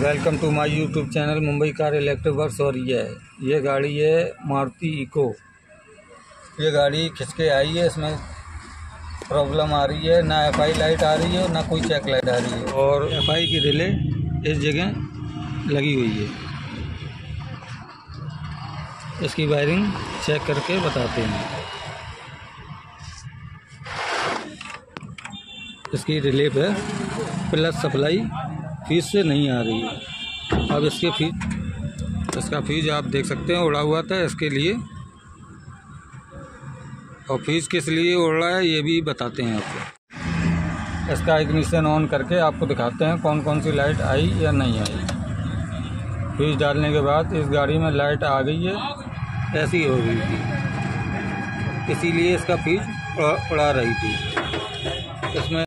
Welcome to my YouTube channel Mumbai car electric works. और ये गाड़ी है मारुति इको। ये गाड़ी खिंच के आई है, इसमें प्रॉब्लम आ रही है, ना एफआई लाइट आ रही है ना कोई चेक लाइट आ रही है, और एफआई की रिले इस जगह लगी हुई है। इसकी वायरिंग चेक करके बताते हैं। इसकी रिले पे प्लस सप्लाई फ्यूज से नहीं आ रही है। अब इसका फ्यूज आप देख सकते हैं उड़ा हुआ था इसके लिए, और फ्यूज किस लिए उड़ रहा है ये भी बताते हैं आपको। इसका इग्निशन ऑन करके आपको दिखाते हैं कौन कौन सी लाइट आई या नहीं आई। फ्यूज डालने के बाद इस गाड़ी में लाइट आ गई है, ऐसी हो गई थी, इसीलिए इसका फ्यूज उड़ा रही थी। इसमें